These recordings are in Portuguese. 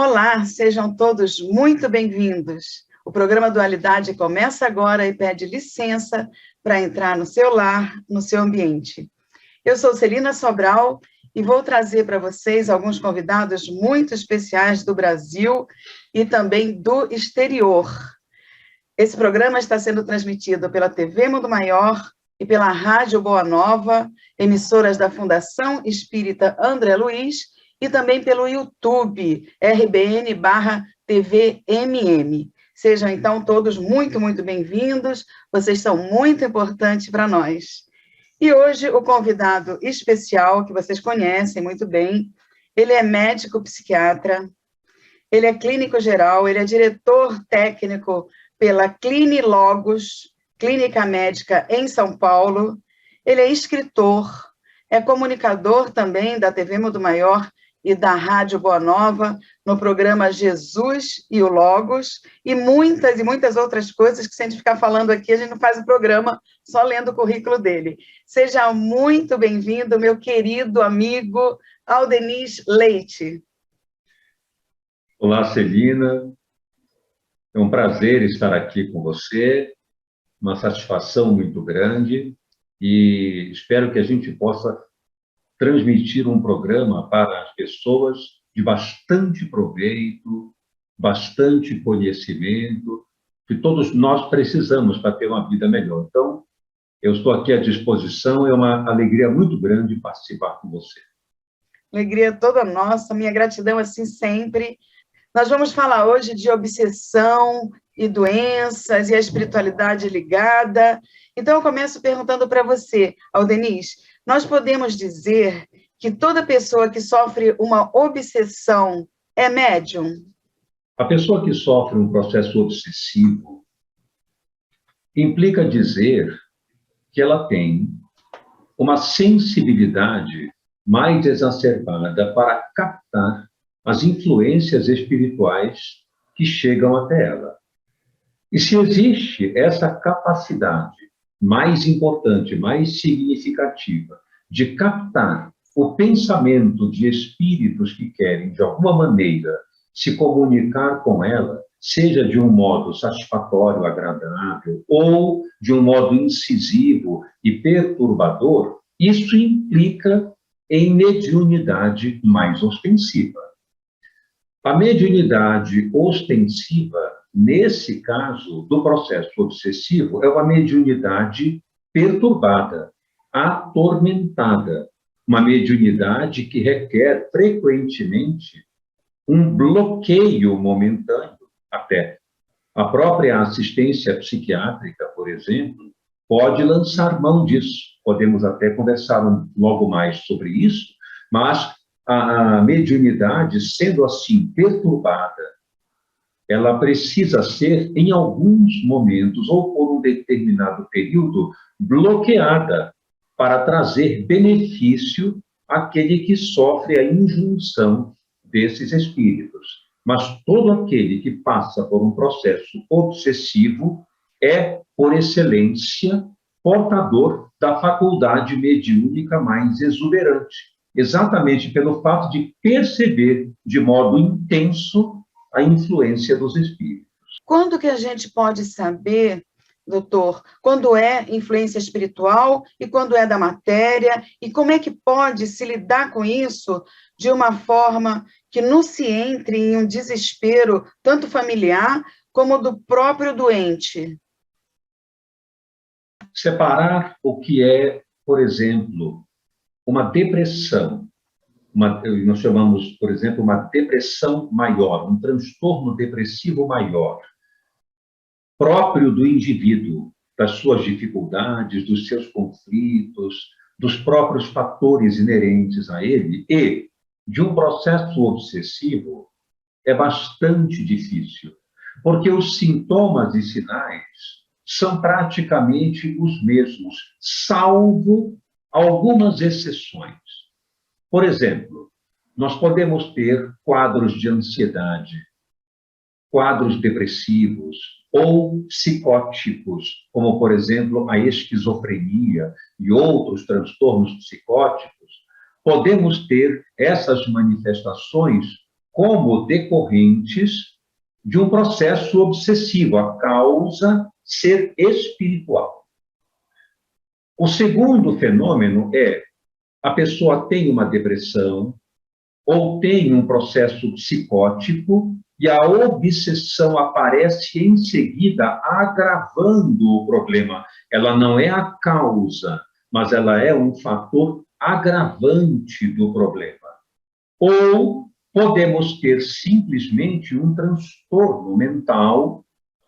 Olá, sejam todos muito bem-vindos. O programa Dualidade começa agora e pede licença para entrar no seu lar, no seu ambiente. Eu sou Celina Sobral e vou trazer para vocês alguns convidados muito especiais do Brasil e também do exterior. Esse programa está sendo transmitido pela TV Mundo Maior e pela Rádio Boa Nova, emissoras da Fundação Espírita André Luiz, e também pelo YouTube, RBN/TVMM. Sejam, então, todos muito, muito bem-vindos. Vocês são muito importantes para nós. E hoje, o convidado especial, que vocês conhecem muito bem, ele é médico psiquiatra, ele é clínico geral, ele é diretor técnico pela Clinilogos, Clínica Médica em São Paulo, ele é escritor, é comunicador também da TV Mundo Maior e da Rádio Boa Nova, no programa Jesus e o Logos, e muitas outras coisas que, se a gente ficar falando aqui, a gente não faz o programa só lendo o currículo dele. Seja muito bem-vindo, meu querido amigo Aldenis Leite. Olá, Celina. É um prazer estar aqui com você, uma satisfação muito grande, e espero que a gente possa transmitir um programa para as pessoas de bastante proveito, bastante conhecimento, que todos nós precisamos para ter uma vida melhor. Então, eu estou aqui à disposição, é uma alegria muito grande participar com você. Alegria toda nossa, minha gratidão assim sempre. Nós vamos falar hoje de obsessão e doenças e a espiritualidade ligada. Então, eu começo perguntando para você, Aldenis, nós podemos dizer que toda pessoa que sofre uma obsessão é médium? A pessoa que sofre um processo obsessivo implica dizer que ela tem uma sensibilidade mais exacerbada para captar as influências espirituais que chegam até ela. E se existe essa capacidade mais importante, mais significativa, de captar o pensamento de espíritos que querem, de alguma maneira, se comunicar com ela, seja de um modo satisfatório, agradável, ou de um modo incisivo e perturbador, isso implica em mediunidade mais ostensiva. A mediunidade ostensiva, nesse caso do processo obsessivo, é uma mediunidade perturbada, atormentada, uma mediunidade que requer frequentemente um bloqueio momentâneo até. A própria assistência psiquiátrica, por exemplo, pode lançar mão disso. Podemos até conversar logo mais sobre isso, mas a mediunidade, sendo assim perturbada, ela precisa ser, em alguns momentos, ou por um determinado período, bloqueada para trazer benefício àquele que sofre a injunção desses espíritos. Mas todo aquele que passa por um processo obsessivo é, por excelência, portador da faculdade mediúnica mais exuberante, exatamente pelo fato de perceber de modo intenso a influência dos espíritos. Quando que a gente pode saber, doutor, quando é influência espiritual e quando é da matéria, e como é que pode se lidar com isso de uma forma que não se entre em um desespero, tanto familiar como do próprio doente? Separar o que é, por exemplo, uma depressão, nós chamamos, por exemplo, uma depressão maior, um transtorno depressivo maior, próprio do indivíduo, das suas dificuldades, dos seus conflitos, dos próprios fatores inerentes a ele, e de um processo obsessivo, é bastante difícil, porque os sintomas e sinais são praticamente os mesmos, salvo algumas exceções. Por exemplo, nós podemos ter quadros de ansiedade, quadros depressivos ou psicóticos, como, por exemplo, a esquizofrenia e outros transtornos psicóticos. Podemos ter essas manifestações como decorrentes de um processo obsessivo, a causa ser espiritual. O segundo fenômeno é a pessoa tem uma depressão ou tem um processo psicótico e a obsessão aparece em seguida agravando o problema. Ela não é a causa, mas ela é um fator agravante do problema. Ou podemos ter simplesmente um transtorno mental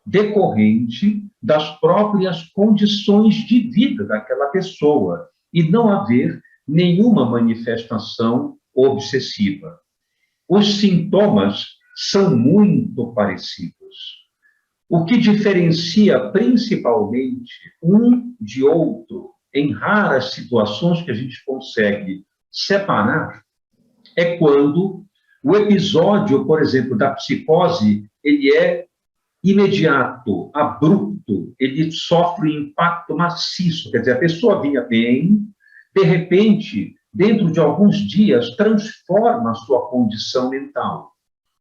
decorrente das próprias condições de vida daquela pessoa e não haver nenhuma manifestação obsessiva. Os sintomas são muito parecidos. O que diferencia principalmente um de outro, em raras situações que a gente consegue separar, é quando o episódio, por exemplo, da psicose, ele é imediato, abrupto, ele sofre um impacto maciço. Quer dizer, a pessoa vinha bem, de repente, dentro de alguns dias, transforma a sua condição mental.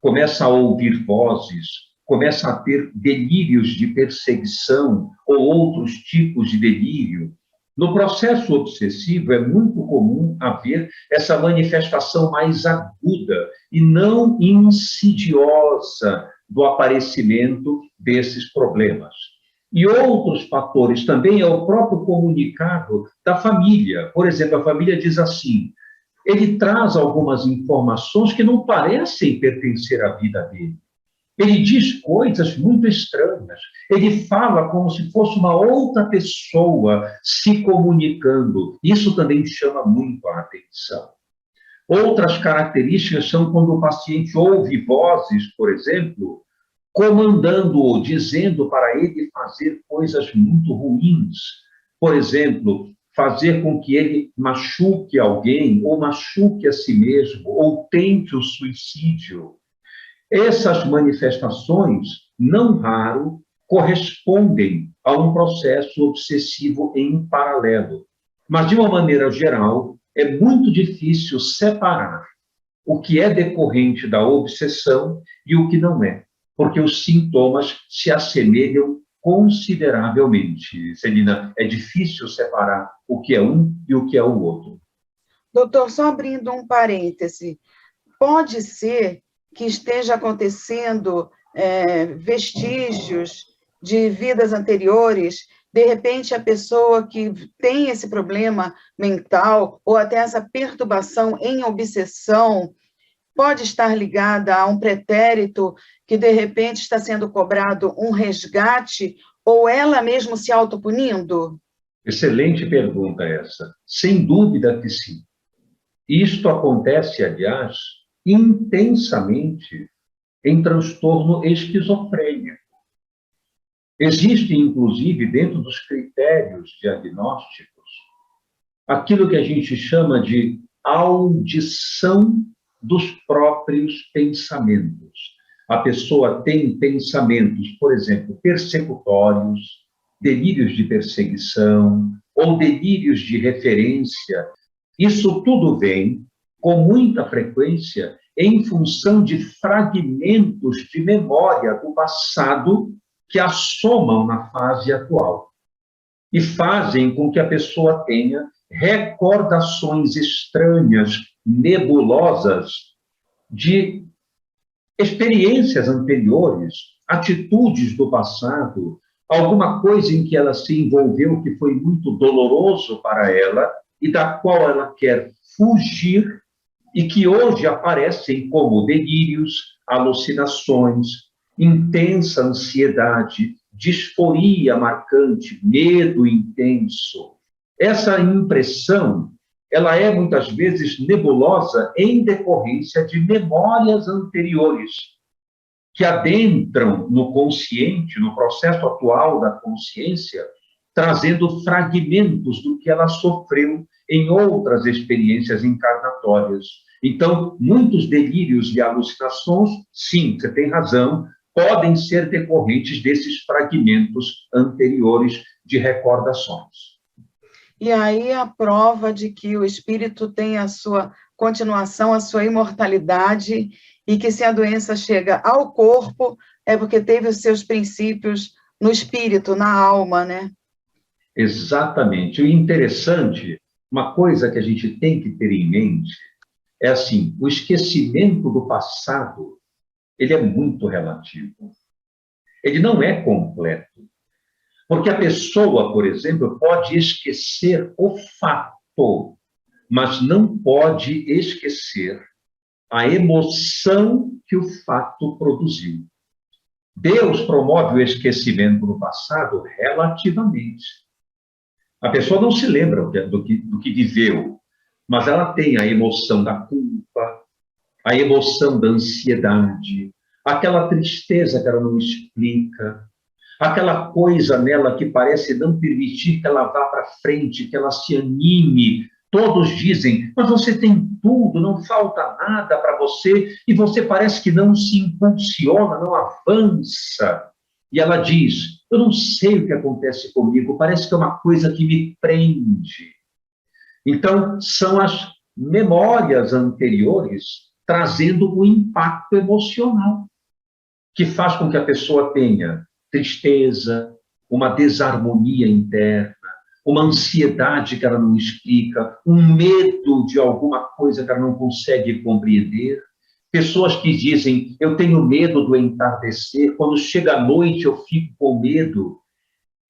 Começa a ouvir vozes, começa a ter delírios de perseguição ou outros tipos de delírio. No processo obsessivo, é muito comum haver essa manifestação mais aguda e não insidiosa do aparecimento desses problemas. E outros fatores também é o próprio comunicado da família. Por exemplo, a família diz assim, ele traz algumas informações que não parecem pertencer à vida dele. Ele diz coisas muito estranhas. Ele fala como se fosse uma outra pessoa se comunicando. Isso também chama muito a atenção. Outras características são quando o paciente ouve vozes, por exemplo, comandando-o, dizendo para ele fazer coisas muito ruins. Por exemplo, fazer com que ele machuque alguém, ou machuque a si mesmo, ou tente o suicídio. Essas manifestações, não raro, correspondem a um processo obsessivo em paralelo. Mas, de uma maneira geral, é muito difícil separar o que é decorrente da obsessão e o que não é, porque os sintomas se assemelham consideravelmente. Celina, é difícil separar o que é um e o que é o outro. Doutor, só abrindo um parêntese, pode ser que esteja acontecendo vestígios de vidas anteriores, de repente a pessoa que tem esse problema mental ou até essa perturbação em obsessão pode estar ligada a um pretérito que de repente está sendo cobrado um resgate ou ela mesma se autopunindo? Excelente pergunta essa. Sem dúvida que sim. Isto acontece, aliás, intensamente em transtorno esquizofrênico. Existe, inclusive, dentro dos critérios diagnósticos, aquilo que a gente chama de audição dos próprios pensamentos. A pessoa tem pensamentos, por exemplo, persecutórios, delírios de perseguição ou delírios de referência. Isso tudo vem, com muita frequência, em função de fragmentos de memória do passado que assomam na fase atual e fazem com que a pessoa tenha recordações estranhas, nebulosas, de experiências anteriores, atitudes do passado, alguma coisa em que ela se envolveu que foi muito doloroso para ela e da qual ela quer fugir e que hoje aparecem como delírios, alucinações, intensa ansiedade, disforia marcante, medo intenso. Essa impressão, ela é muitas vezes nebulosa em decorrência de memórias anteriores que adentram no consciente, no processo atual da consciência, trazendo fragmentos do que ela sofreu em outras experiências encarnatórias. Então, muitos delírios e alucinações, sim, você tem razão, podem ser decorrentes desses fragmentos anteriores de recordações. E aí a prova de que o espírito tem a sua continuação à sua imortalidade, e que se a doença chega ao corpo, é porque teve os seus princípios no espírito, na alma, né? Exatamente. O interessante, uma coisa que a gente tem que ter em mente, é assim, o esquecimento do passado, ele é muito relativo. Ele não é completo. Porque a pessoa, por exemplo, pode esquecer o fato, mas não pode esquecer a emoção que o fato produziu. Deus promove o esquecimento do passado relativamente. A pessoa não se lembra do que viveu, mas ela tem a emoção da culpa, a emoção da ansiedade, aquela tristeza que ela não explica, aquela coisa nela que parece não permitir que ela vá para frente, que ela se anime. Todos dizem, mas você tem tudo, não falta nada para você, e você parece que não se impulsiona, não avança. E ela diz, eu não sei o que acontece comigo, parece que é uma coisa que me prende. Então, são as memórias anteriores trazendo o impacto emocional, que faz com que a pessoa tenha tristeza, uma desarmonia interna, uma ansiedade que ela não explica, um medo de alguma coisa que ela não consegue compreender. Pessoas que dizem, eu tenho medo do entardecer, quando chega a noite eu fico com medo.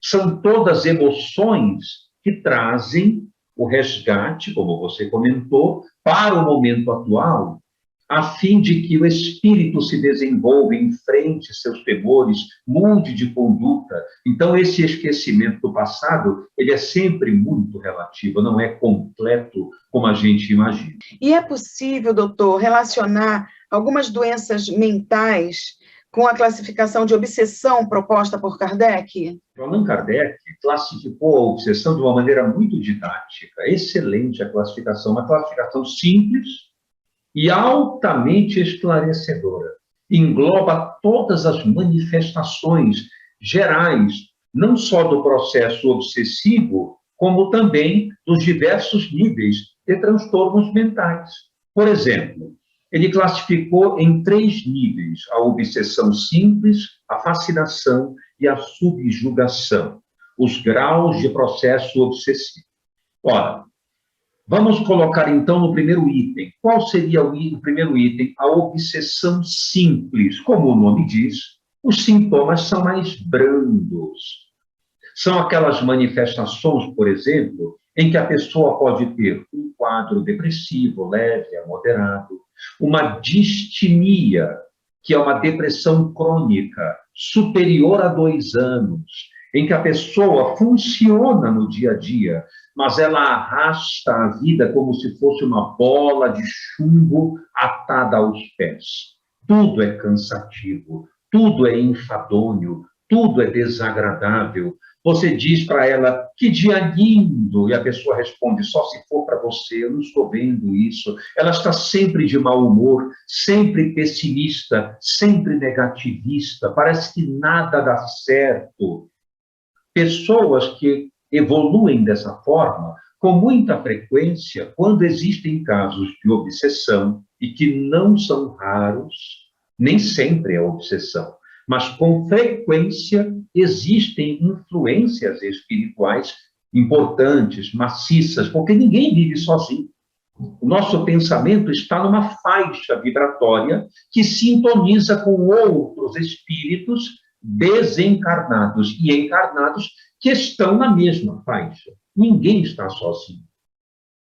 São todas emoções que trazem o resgate, como você comentou, para o momento atual, a fim de que o espírito se desenvolva, enfrente seus temores, mude de conduta. Então, esse esquecimento do passado, ele é sempre muito relativo, não é completo como a gente imagina. E é possível, doutor, relacionar algumas doenças mentais com a classificação de obsessão proposta por Kardec? Allan Kardec classificou a obsessão de uma maneira muito didática, excelente a classificação, uma classificação simples e altamente esclarecedora. Engloba todas as manifestações gerais, não só do processo obsessivo, como também dos diversos níveis de transtornos mentais. Por exemplo, ele classificou em 3 níveis: a obsessão simples, a fascinação e a subjugação, os graus de processo obsessivo. Ora, vamos colocar, então, no primeiro item. Qual seria o primeiro item? A obsessão simples. Como o nome diz, os sintomas são mais brandos. São aquelas manifestações, por exemplo, em que a pessoa pode ter um quadro depressivo, leve a moderado, uma distimia, que é uma depressão crônica, superior a 2 anos, em que a pessoa funciona no dia a dia, mas ela arrasta a vida como se fosse uma bola de chumbo atada aos pés. Tudo é cansativo, tudo é enfadonho, tudo é desagradável. Você diz para ela, que dia lindo, e a pessoa responde, só se for para você, eu não estou vendo isso. Ela está sempre de mau humor, sempre pessimista, sempre negativista, parece que nada dá certo. Pessoas que evoluem dessa forma, com muita frequência, quando existem casos de obsessão, e que não são raros, nem sempre é obsessão, mas com frequência existem influências espirituais importantes, maciças, porque ninguém vive sozinho. O nosso pensamento está numa faixa vibratória que sintoniza com outros espíritos desencarnados e encarnados que estão na mesma faixa. Ninguém está sozinho.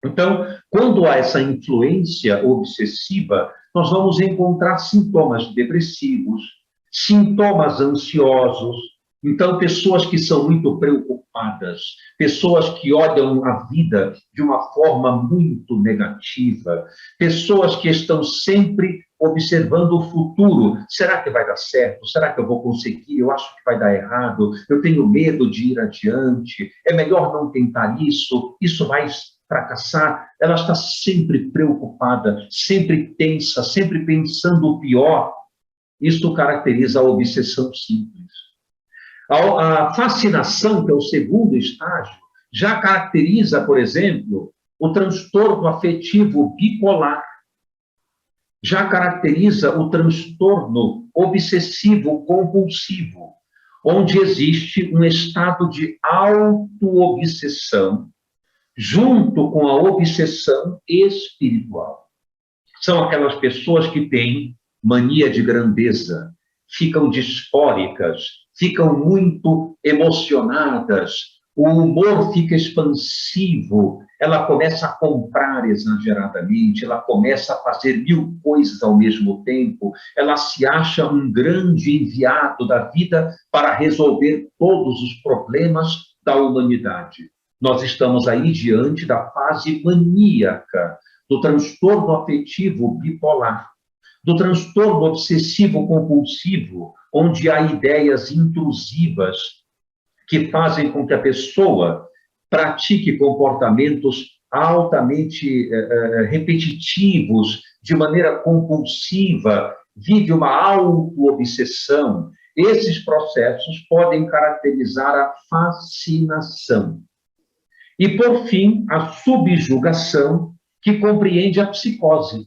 Então, quando há essa influência obsessiva, nós vamos encontrar sintomas depressivos, sintomas ansiosos. Então, pessoas que são muito preocupadas, pessoas que olham a vida de uma forma muito negativa, pessoas que estão sempre observando o futuro. Será que vai dar certo? Será que eu vou conseguir? Eu acho que vai dar errado. Eu tenho medo de ir adiante. É melhor não tentar isso. Isso vai fracassar. Ela está sempre preocupada, sempre tensa, sempre pensando o pior. Isso caracteriza a obsessão simples. A fascinação, que é o segundo estágio, já caracteriza, por exemplo, o transtorno afetivo bipolar. Já caracteriza o transtorno obsessivo-compulsivo, onde existe um estado de auto-obsessão junto com a obsessão espiritual. São aquelas pessoas que têm mania de grandeza, ficam disfóricas, ficam muito emocionadas, o humor fica expansivo, ela começa a comprar exageradamente, ela começa a fazer 1000 coisas ao mesmo tempo, ela se acha um grande enviado da vida para resolver todos os problemas da humanidade. Nós estamos aí diante da fase maníaca, do transtorno afetivo bipolar, do transtorno obsessivo-compulsivo, onde há ideias intrusivas que fazem com que a pessoa pratique comportamentos altamente repetitivos, de maneira compulsiva, vive uma auto-obsessão. Esses processos podem caracterizar a fascinação. E, por fim, a subjugação, que compreende a psicose.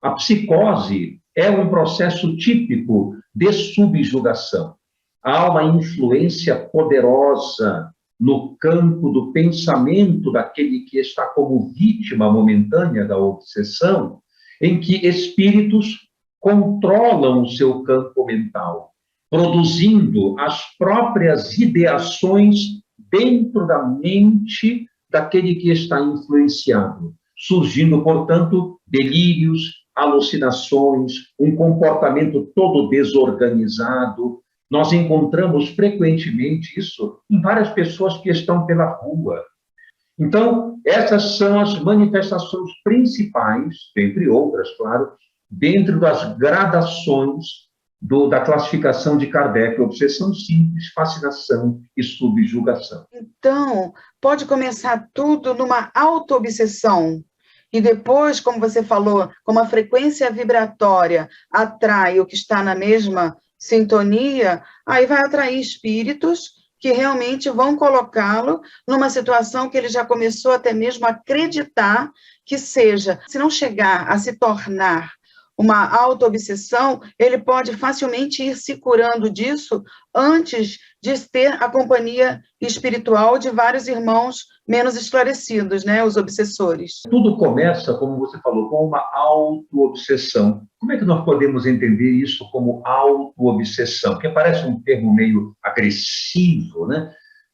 A psicose é um processo típico de subjugação. Há uma influência poderosa no campo do pensamento daquele que está como vítima momentânea da obsessão, em que espíritos controlam o seu campo mental, produzindo as próprias ideações dentro da mente daquele que está influenciado, surgindo, portanto, delírios, alucinações, um comportamento todo desorganizado. Nós encontramos frequentemente isso em várias pessoas que estão pela rua. Então, essas são as manifestações principais, dentre outras, claro, dentro das gradações da classificação de Kardec: obsessão simples, fascinação e subjugação. Então, pode começar tudo numa auto-obsessão, e depois, como você falou, como a frequência vibratória atrai o que está na mesma sintonia, aí vai atrair espíritos que realmente vão colocá-lo numa situação que ele já começou até mesmo a acreditar que seja. Se não chegar a se tornar uma auto-obsessão, ele pode facilmente ir se curando disso antes de ter a companhia espiritual de vários irmãos menos esclarecidos, né, os obsessores. Tudo começa, como você falou, com uma auto-obsessão. Como é que nós podemos entender isso como auto-obsessão? Porque parece um termo meio agressivo, né?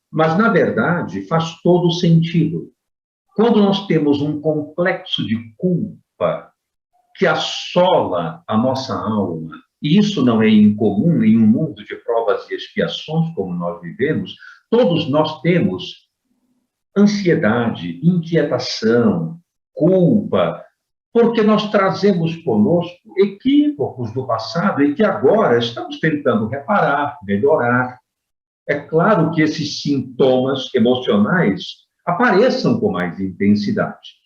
Mas, na verdade, faz todo o sentido. Quando nós temos um complexo de culpa que assola a nossa alma, e isso não é incomum em um mundo de provas e expiações como nós vivemos, todos nós temos ansiedade, inquietação, culpa, porque nós trazemos conosco equívocos do passado e que agora estamos tentando reparar, melhorar. É claro que esses sintomas emocionais apareçam com mais intensidade.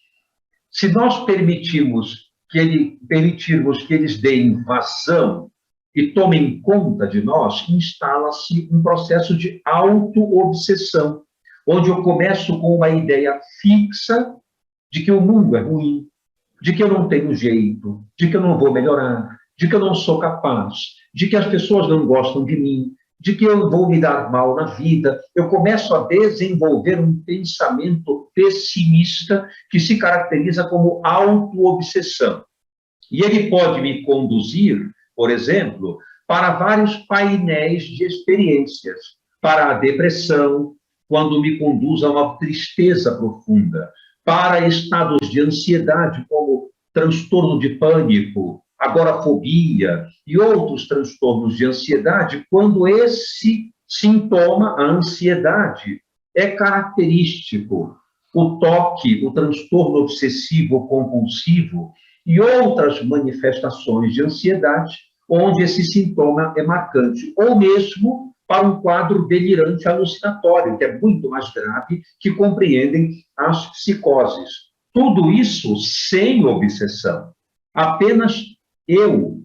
Se nós permitirmos que eles deem vazão e tomem conta de nós, instala-se um processo de auto-obsessão, onde eu começo com uma ideia fixa de que o mundo é ruim, de que eu não tenho jeito, de que eu não vou melhorar, de que eu não sou capaz, de que as pessoas não gostam de mim, de que eu vou me dar mal na vida. Eu começo a desenvolver um pensamento pessimista que se caracteriza como auto-obsessão. E ele pode me conduzir, por exemplo, para vários painéis de experiências, para a depressão, quando me conduz a uma tristeza profunda, para estados de ansiedade, como transtorno de pânico, agorafobia e outros transtornos de ansiedade, quando esse sintoma, a ansiedade, é característico. O toque, o transtorno obsessivo-compulsivo e outras manifestações de ansiedade, onde esse sintoma é marcante, ou mesmo para um quadro delirante alucinatório, que é muito mais grave, que compreendem as psicoses. Tudo isso sem obsessão, apenas eu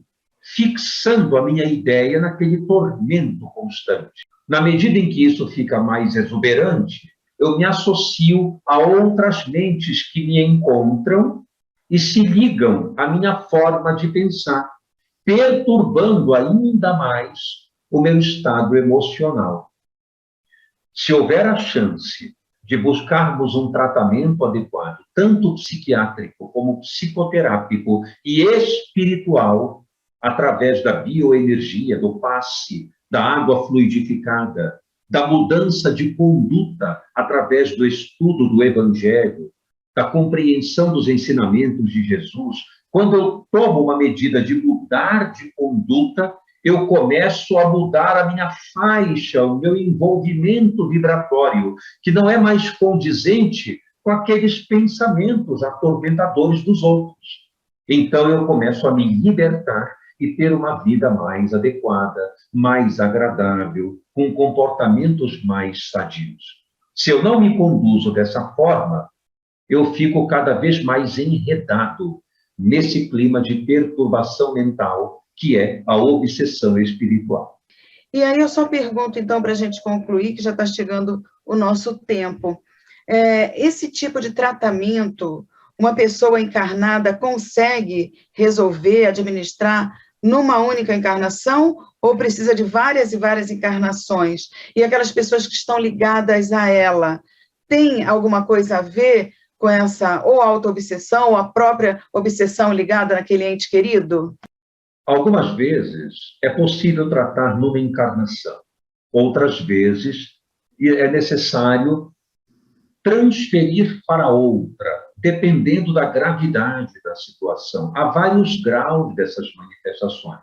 fixando a minha ideia naquele tormento constante. Na medida em que isso fica mais exuberante, eu me associo a outras mentes que me encontram e se ligam à minha forma de pensar, perturbando ainda mais o meu estado emocional. Se houver a chance de buscarmos um tratamento adequado, tanto psiquiátrico como psicoterápico e espiritual, através da bioenergia, do passe, da água fluidificada, da mudança de conduta através do estudo do Evangelho, da compreensão dos ensinamentos de Jesus, quando eu tomo uma medida de mudar de conduta, eu começo a mudar a minha faixa, o meu envolvimento vibratório, que não é mais condizente com aqueles pensamentos atormentadores dos outros. Então eu começo a me libertar e ter uma vida mais adequada, mais agradável, com comportamentos mais sadios. Se eu não me conduzo dessa forma, eu fico cada vez mais enredado nesse clima de perturbação mental, que é a obsessão espiritual. E aí eu só pergunto, então, para a gente concluir, que já está chegando o nosso tempo. Esse tipo de tratamento, uma pessoa encarnada consegue resolver, administrar numa única encarnação, ou precisa de várias e várias encarnações? E aquelas pessoas que estão ligadas a ela, tem alguma coisa a ver com essa ou auto-obsessão, ou a própria obsessão ligada naquele ente querido? Algumas vezes é possível tratar numa encarnação. Outras vezes é necessário transferir para outra, dependendo da gravidade da situação. Há vários graus dessas manifestações.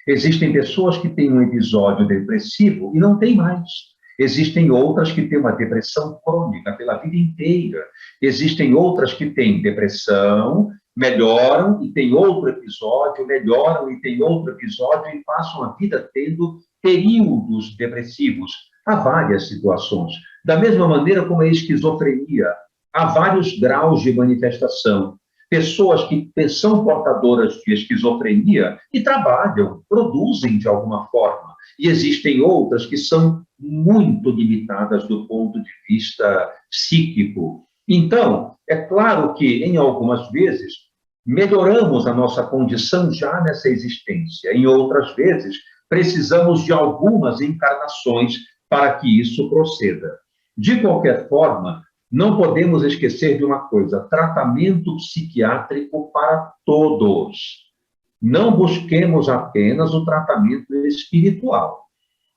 Existem pessoas que têm um episódio depressivo e não têm mais. Existem outras que têm uma depressão crônica pela vida inteira. Existem outras que têm depressão, melhoram e tem outro episódio, melhoram e tem outro episódio e passam a vida tendo períodos depressivos. Há várias situações. Da mesma maneira como a esquizofrenia, há vários graus de manifestação. Pessoas que são portadoras de esquizofrenia e trabalham, produzem de alguma forma. E existem outras que são muito limitadas do ponto de vista psíquico. Então, é claro que, em algumas vezes, melhoramos a nossa condição já nessa existência. Em outras vezes, precisamos de algumas encarnações para que isso proceda. De qualquer forma, não podemos esquecer de uma coisa: tratamento psiquiátrico para todos. Não busquemos apenas o tratamento espiritual.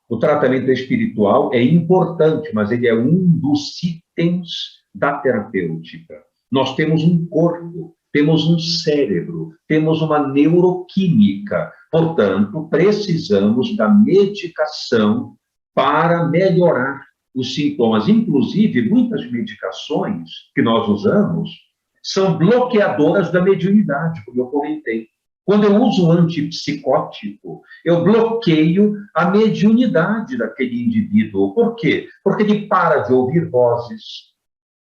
O tratamento espiritual é importante, mas ele é um dos itens da terapêutica. Nós temos um corpo, temos um cérebro, temos uma neuroquímica. Portanto, precisamos da medicação para melhorar os sintomas. Inclusive, muitas medicações que nós usamos são bloqueadoras da mediunidade, como eu comentei. Quando eu uso um antipsicótico, eu bloqueio a mediunidade daquele indivíduo. Por quê? Porque ele para de ouvir vozes,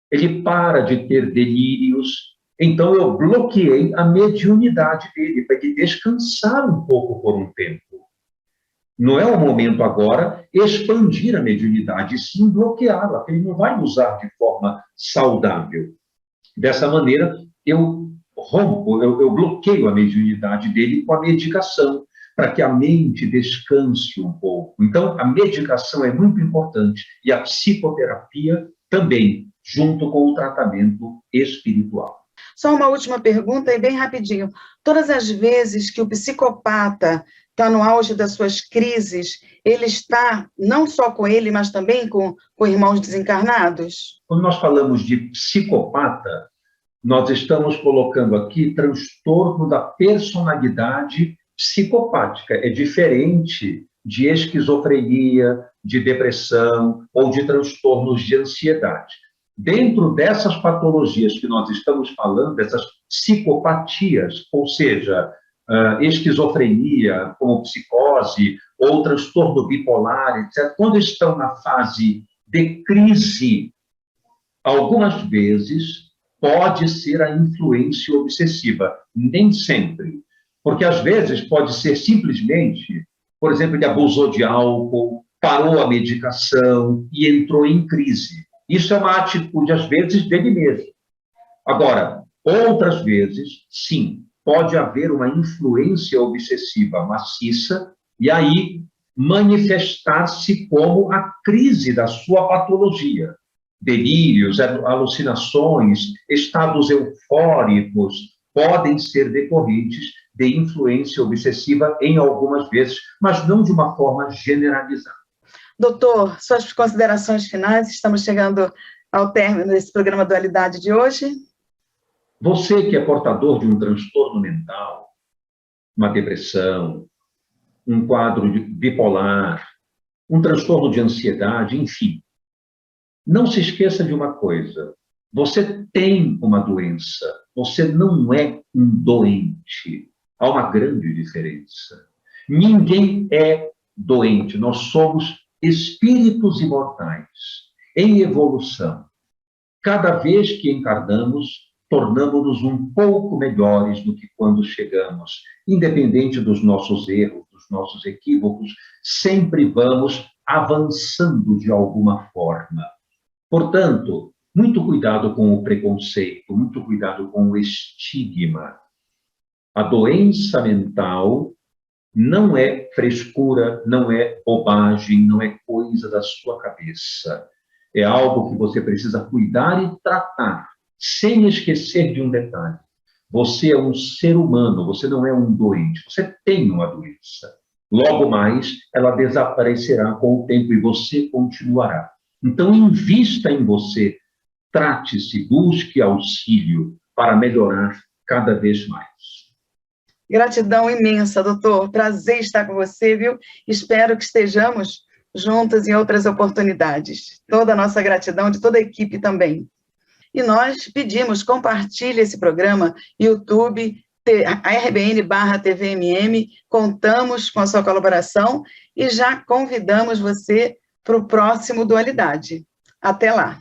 ele para de ter delírios. Então, eu bloqueei a mediunidade dele, para ele descansar um pouco por um tempo. Não é o momento agora expandir a mediunidade, sim bloqueá-la, porque ele não vai usar de forma saudável. Dessa maneira, eu rompo, eu bloqueio a mediunidade dele com a medicação, para que a mente descanse um pouco. Então, a medicação é muito importante e a psicoterapia também, junto com o tratamento espiritual. Só uma última pergunta e bem rapidinho. Todas as vezes que o psicopata está no auge das suas crises, ele está não só com ele, mas também com irmãos desencarnados? Quando nós falamos de psicopata, nós estamos colocando aqui transtorno da personalidade psicopática. É diferente de esquizofrenia, de depressão ou de transtornos de ansiedade. Dentro dessas patologias que nós estamos falando, dessas psicopatias, ou seja, esquizofrenia, como psicose, ou transtorno bipolar, etc., quando estão na fase de crise, algumas vezes pode ser a influência obsessiva, nem sempre. Porque, às vezes, pode ser simplesmente, por exemplo, ele abusou de álcool, parou a medicação e entrou em crise. Isso é uma atitude, às vezes, dele mesmo. Agora, outras vezes, sim, pode haver uma influência obsessiva maciça e aí manifestar-se como a crise da sua patologia. Delírios, alucinações, estados eufóricos podem ser decorrentes de influência obsessiva em algumas vezes, mas não de uma forma generalizada. Doutor, suas considerações finais, estamos chegando ao término desse programa Dualidade de hoje. Você que é portador de um transtorno mental, uma depressão, um quadro bipolar, um transtorno de ansiedade, enfim, não se esqueça de uma coisa: você tem uma doença, você não é um doente. Há uma grande diferença. Ninguém é doente, nós somos espíritos imortais, em evolução. Cada vez que encarnamos, tornamos-nos um pouco melhores do que quando chegamos. Independente dos nossos erros, dos nossos equívocos, sempre vamos avançando de alguma forma. Portanto, muito cuidado com o preconceito, muito cuidado com o estigma. A doença mental não é frescura, não é bobagem, não é coisa da sua cabeça. É algo que você precisa cuidar e tratar, sem esquecer de um detalhe. Você é um ser humano, você não é um doente, você tem uma doença. Logo mais, ela desaparecerá com o tempo e você continuará. Então, invista em você, trate-se, busque auxílio para melhorar cada vez mais. Gratidão imensa, doutor. Prazer estar com você, viu? Espero que estejamos juntos em outras oportunidades. Toda a nossa gratidão, de toda a equipe também. E nós pedimos, compartilhe esse programa, YouTube, RBN/TVMM, contamos com a sua colaboração e já convidamos você para o próximo Dualidade. Até lá!